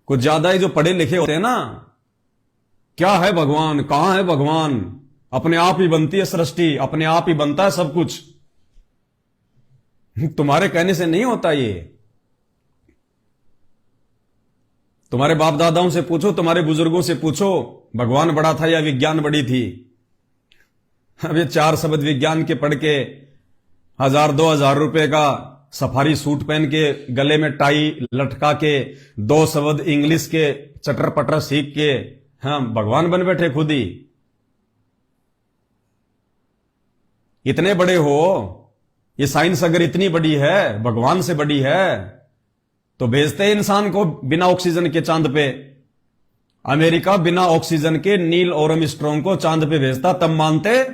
कुछ ज्यादा ही जो पढ़े लिखे होते हैं ना, क्या है भगवान, कहां है भगवान, अपने आप ही बनती है सृष्टि, अपने आप ही बनता है सब कुछ, तुम्हारे कहने से नहीं होता ये। तुम्हारे बाप दादाओं से पूछो, तुम्हारे बुजुर्गों से पूछो, भगवान बड़ा था या विज्ञान बड़ी थी। अब ये 4 शब्द विज्ञान के पढ़ के 1000-2000 रुपए का सफारी सूट पहन के गले में टाई लटका के 2 शब्द इंग्लिश के चटर पटर सीख के हम भगवान बन बैठे खुद ही। इतने बड़े हो, ये साइंस अगर इतनी बड़ी है, भगवान से बड़ी है, तो भेजते इंसान को बिना ऑक्सीजन के चांद पे। अमेरिका बिना ऑक्सीजन के नील आर्मस्ट्रांग को चांद पे भेजता, तब मानते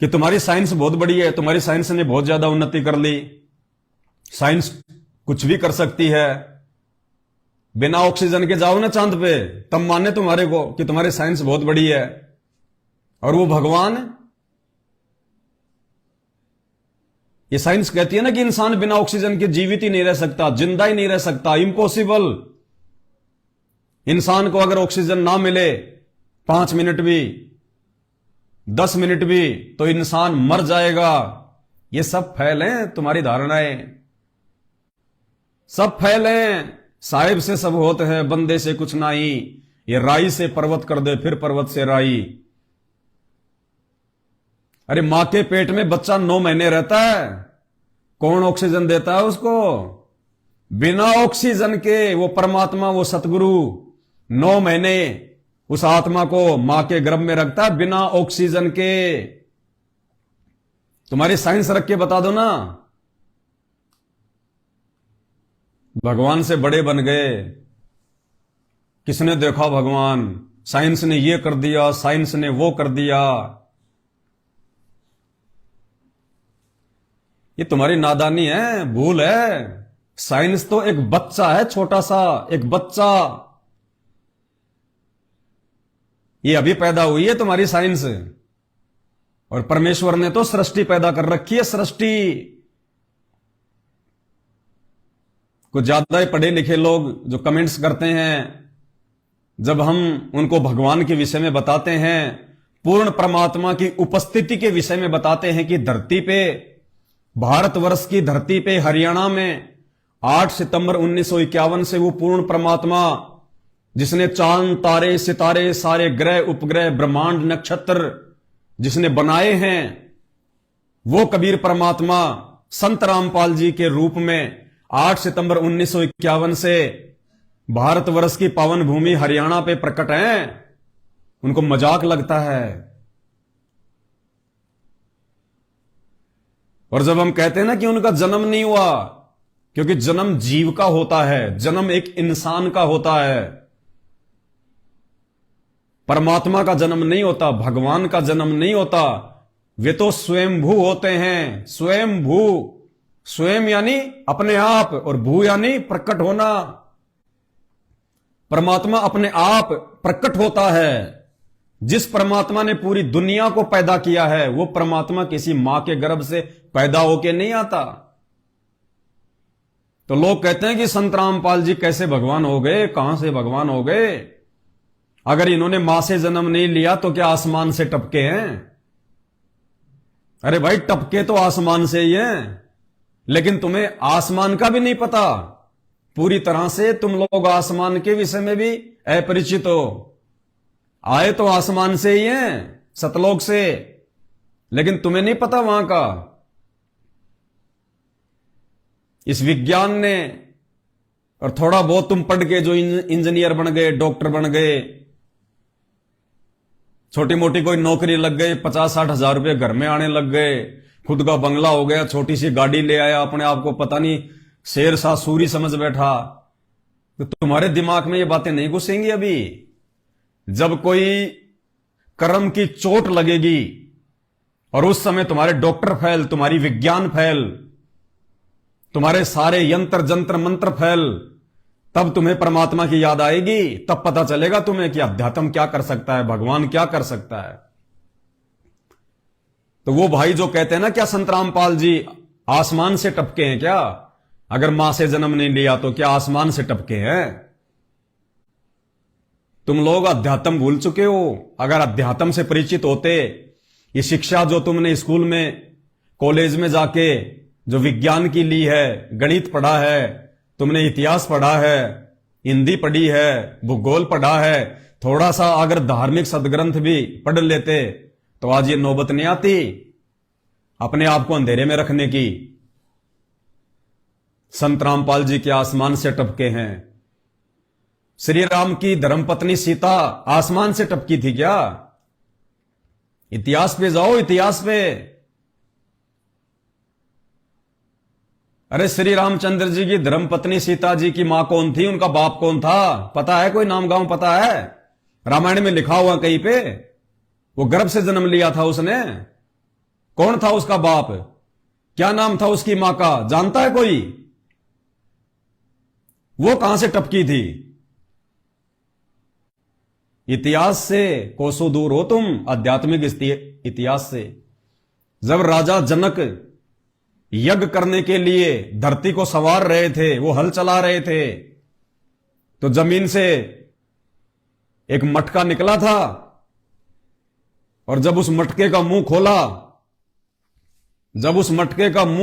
कि तुम्हारी साइंस बहुत बड़ी है, तुम्हारी साइंस ने बहुत ज्यादा उन्नति कर ली, साइंस कुछ भी कर सकती है। बिना ऑक्सीजन के जाओ ना चांद पे, तब माने तुम्हारे को कि तुम्हारी साइंस बहुत बड़ी है। और वो भगवान, ये साइंस कहती है ना कि इंसान बिना ऑक्सीजन के जीवित ही नहीं रह सकता, जिंदा ही नहीं रह सकता, इम्पॉसिबल। इंसान को अगर ऑक्सीजन ना मिले 5 मिनट भी, 10 मिनट भी, तो इंसान मर जाएगा। ये सब फैल हैं तुम्हारी धारणाएं, सब फैल हैं। साहिब से सब होते हैं, बंदे से कुछ नहीं। ये राई से पर्वत कर दे, फिर पर्वत से राई। अरे मां के पेट में बच्चा 9 महीने रहता है, कौन ऑक्सीजन देता है उसको? बिना ऑक्सीजन के वो परमात्मा, वो सतगुरु 9 महीने उस आत्मा को मां के गर्भ में रखता है बिना ऑक्सीजन के। तुम्हारी साइंस रख के बता दो ना। भगवान से बड़े बन गए, किसने देखा भगवान? साइंस ने ये कर दिया, साइंस ने वो कर दिया। ये तुम्हारी नादानी है, भूल है। साइंस तो एक बच्चा है, छोटा सा एक बच्चा। ये अभी पैदा हुई है तुम्हारी साइंस, और परमेश्वर ने तो सृष्टि पैदा कर रखी है, सृष्टि। कुछ ज्यादा ही पढ़े लिखे लोग जो कमेंट्स करते हैं, जब हम उनको भगवान के विषय में बताते हैं, पूर्ण परमात्मा की उपस्थिति के विषय में बताते हैं कि धरती पे, भारतवर्ष की धरती पे, हरियाणा में 8 सितंबर 1951 से वो पूर्ण परमात्मा, जिसने चांद तारे सितारे सारे ग्रह उपग्रह ब्रह्मांड नक्षत्र जिसने बनाए हैं, वो कबीर परमात्मा संत रामपाल जी के रूप में 8 सितंबर 1951 से भारतवर्ष की पावन भूमि हरियाणा पे प्रकट हैं। उनको मजाक लगता है। और जब हम कहते हैं ना कि उनका जन्म नहीं हुआ, क्योंकि जन्म जीव का होता है, जन्म एक इंसान का होता है। परमात्मा का जन्म नहीं होता, भगवान का जन्म नहीं होता। वे तो स्वयंभू होते हैं, स्वयंभू। स्वयं यानी अपने आप, और भू यानी प्रकट होना। परमात्मा अपने आप प्रकट होता है। जिस परमात्मा ने पूरी दुनिया को पैदा किया है, वो परमात्मा किसी मां के गर्भ से पैदा होके नहीं आता। तो लोग कहते हैं कि संत रामपाल जी कैसे भगवान हो गए, कहां से भगवान हो गए? अगर इन्होंने मां से जन्म नहीं लिया तो क्या आसमान से टपके हैं? अरे भाई, टपके तो आसमान से ही हैं, लेकिन तुम्हें आसमान का भी नहीं पता। पूरी तरह से तुम लोग आसमान के विषय में भी अपरिचित हो। आए तो आसमान से ही हैं, सतलोक से, लेकिन तुम्हें नहीं पता वहां का। इस विज्ञान ने, और थोड़ा बहुत तुम पढ़ के जो इंजीनियर बन गए, डॉक्टर बन गए, छोटी मोटी कोई नौकरी लग गई, 50-60 हजार रुपए घर में आने लग गए, खुद का बंगला हो गया, छोटी सी गाड़ी ले आया, अपने आप को पता नहीं शेर सा सूरी समझ बैठा, तो तुम्हारे दिमाग में ये बातें नहीं घुसेंगी अभी। जब कोई कर्म की चोट लगेगी और उस समय तुम्हारे डॉक्टर फेल, तुम्हारी विज्ञान फेल, तुम्हारे सारे यंत्र जंत्र मंत्र फेल, तब तुम्हें परमात्मा की याद आएगी। तब पता चलेगा तुम्हें कि अध्यात्म क्या कर सकता है, भगवान क्या कर सकता है। तो वो भाई जो कहते हैं ना, क्या संत रामपाल जी आसमान से टपके हैं क्या? अगर मां से जन्म नहीं लिया तो क्या आसमान से टपके हैं? तुम लोग अध्यात्म भूल चुके हो। अगर अध्यात्म से परिचित होते, ये शिक्षा जो तुमने स्कूल में कॉलेज में जाके जो विज्ञान की ली है, गणित पढ़ा है, तुमने इतिहास पढ़ा है, हिंदी पढ़ी है, भूगोल पढ़ा है, थोड़ा सा अगर धार्मिक सदग्रंथ भी पढ़ लेते तो आज ये नौबत नहीं आती अपने आप को अंधेरे में रखने की। संत रामपाल जी के आसमान से टपके हैं। श्री राम की धर्मपत्नी सीता आसमान से टपकी थी क्या? इतिहास पे जाओ, इतिहास पे। अरे श्री रामचंद्र जी की धर्मपत्नी सीता जी की मां कौन थी, उनका बाप कौन था, पता है? कोई नाम गांव पता है? रामायण में लिखा हुआ कहीं पे? वो गर्भ से जन्म लिया था उसने। कौन था उसका बाप? क्या नाम था उसकी मां का? जानता है कोई? वो कहां से टपकी थी? इतिहास से कोसों दूर हो तुम, आध्यात्मिक इतिहास से। जब राजा जनक यज्ञ करने के लिए धरती को संवार रहे थे, वो हल चला रहे थे, तो जमीन से एक मटका निकला था, और जब उस मटके का मुंह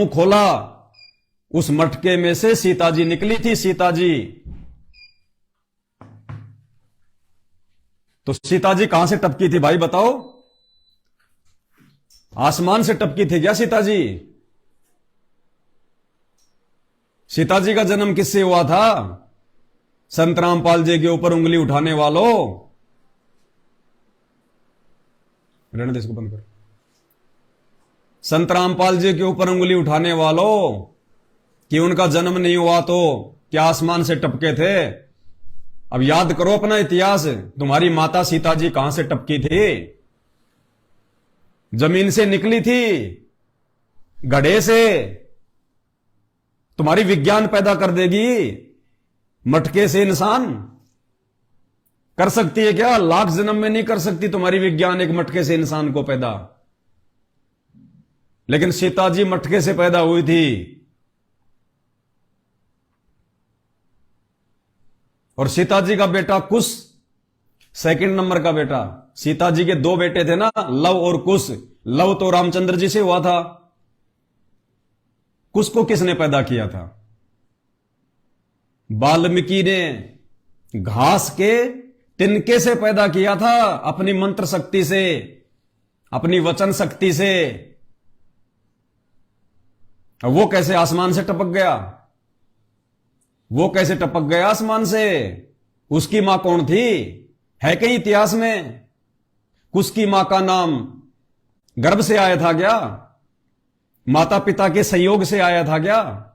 खोला, उस मटके में से सीता जी निकली थी। सीता जी, तो सीता जी कहां से टपकी थी भाई बताओ? आसमान से टपकी थी क्या सीता जी? सीता जी का जन्म किससे हुआ था? संत रामपाल जी के ऊपर उंगली उठाने वालों, रहने दे इसको, बंद कर। संत रामपाल जी के ऊपर उंगली उठाने वालों, कि उनका जन्म नहीं हुआ तो क्या आसमान से टपके थे? अब याद करो अपना इतिहास। तुम्हारी माता सीता जी कहां से टपकी थी? जमीन से निकली थी, गड्ढे से। तुम्हारी विज्ञान पैदा कर देगी मटके से इंसान? कर सकती है क्या? लाख जन्म में नहीं कर सकती तुम्हारी विज्ञान एक मटके से इंसान को पैदा। लेकिन सीता जी मटके से पैदा हुई थी। और सीता जी का बेटा कुश, सेकंड नंबर का बेटा। सीता जी के दो बेटे थे ना, लव और कुश। लव तो रामचंद्र जी से हुआ था। कुश को किसने पैदा किया था? वाल्मीकि ने घास के तिनके से पैदा किया था, अपनी मंत्र शक्ति से, अपनी वचन शक्ति से। वो कैसे आसमान से टपक गया? वो कैसे टपक गया आसमान से? उसकी मां कौन थी? है कहीं इतिहास में? कुश की मां का नाम गर्भ से आया था क्या? माता पिता के संयोग से आया था क्या?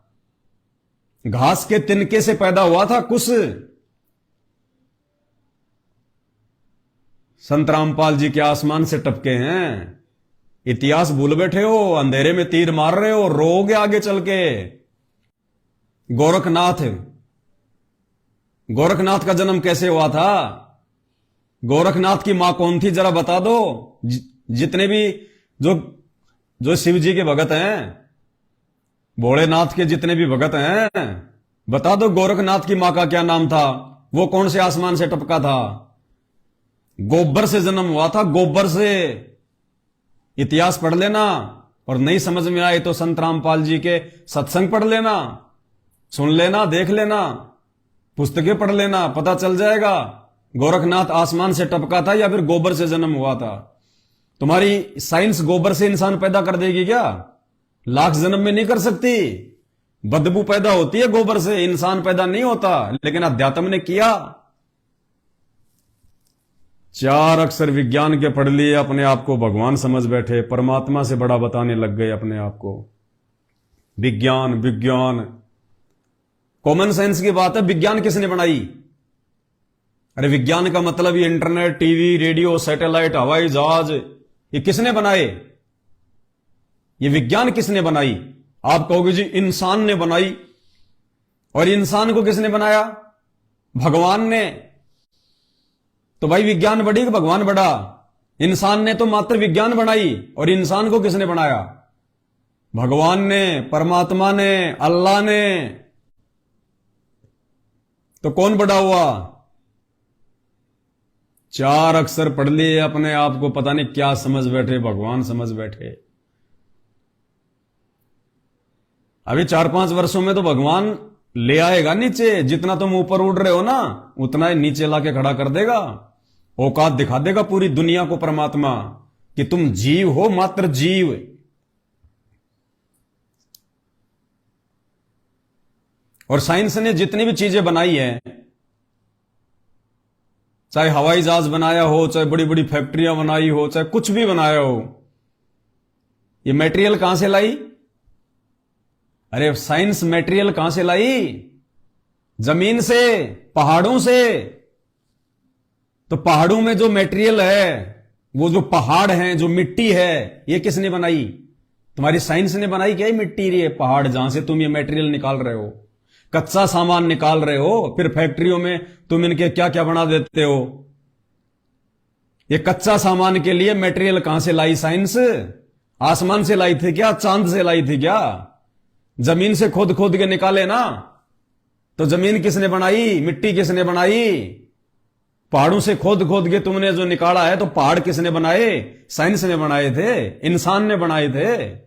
घास के तिनके से पैदा हुआ था कुश। संत रामपाल जी के आसमान से टपके हैं। इतिहास भूल बैठे हो, अंधेरे में तीर मार रहे हो, रोगे आगे चल के। गोरखनाथ का जन्म कैसे हुआ था? गोरखनाथ की मां कौन थी जरा बता दो। जितने भी जो शिव जी के भगत हैं, भोलेनाथ के जितने भी भगत हैं, बता दो गोरखनाथ की मां का क्या नाम था? वो कौन से आसमान से टपका था? गोबर से जन्म हुआ था, गोबर से। इतिहास पढ़ लेना, और नहीं समझ में आए तो संत रामपाल जी के सत्संग पढ़ लेना, सुन लेना, देख लेना, पुस्तकें पढ़ लेना, पता चल जाएगा गोरखनाथ आसमान से टपका था या फिर गोबर से जन्म हुआ था। तुम्हारी साइंस गोबर से इंसान पैदा कर देगी क्या? लाख जन्म में नहीं कर सकती। बदबू पैदा होती है गोबर से, इंसान पैदा नहीं होता। लेकिन अध्यात्म ने किया। 4 अक्षर विज्ञान के पढ़ लिए, अपने आप को भगवान समझ बैठे, परमात्मा से बड़ा बताने लग गए अपने आप को। विज्ञान विज्ञान कॉमन सेंस की बात है। विज्ञान किसने बनाई? अरे विज्ञान का मतलब ये इंटरनेट, टीवी, रेडियो, सैटेलाइट, हवाई जहाज, ये किसने बनाए? ये विज्ञान किसने बनाई? आप कहोगे जी इंसान ने बनाई। और इंसान को किसने बनाया? भगवान ने। तो भाई विज्ञान बढ़ी कि भगवान बढ़ा? इंसान ने तो मात्र विज्ञान बनाई, और इंसान को किसने बनाया? भगवान ने, परमात्मा ने, अल्लाह ने। तो कौन बड़ा हुआ? 4 अक्षर पढ़ लिए, अपने आप को पता नहीं क्या समझ बैठे, भगवान समझ बैठे। अभी 4-5 वर्षों में तो भगवान ले आएगा नीचे। जितना तुम ऊपर उड़ रहे हो ना, उतना ही नीचे लाके खड़ा कर देगा। औकात दिखा देगा पूरी दुनिया को परमात्मा कि तुम जीव हो, मात्र जीव। और साइंस ने जितनी भी चीजें बनाई है, चाहे हवाई जहाज बनाया हो, चाहे बड़ी बड़ी फैक्ट्रियां बनाई हो, चाहे कुछ भी बनाया हो, ये मटेरियल कहां से लाई? अरे साइंस मटेरियल कहां से लाई? जमीन से, पहाड़ों से। तो पहाड़ों में जो मटेरियल है, वो जो पहाड़ हैं, जो मिट्टी है, ये किसने बनाई? तुम्हारी साइंस ने बनाई क्या? ये मिट्टी, ये पहाड़ जहां से तुम ये मटेरियल निकाल रहे हो, कच्चा सामान निकाल रहे हो, फिर फैक्ट्रियों में तुम इनके क्या क्या बना देते हो। ये कच्चा सामान के लिए मटेरियल कहां से लाई साइंस? आसमान से लाई थी क्या? चांद से लाई थी क्या? जमीन से खोद खोद के निकाले ना। तो जमीन किसने बनाई? मिट्टी किसने बनाई? पहाड़ों से खोद खोद के तुमने जो निकाला है, तो पहाड़ किसने बनाए? साइंस ने बनाए थे, इंसान ने बनाए थे।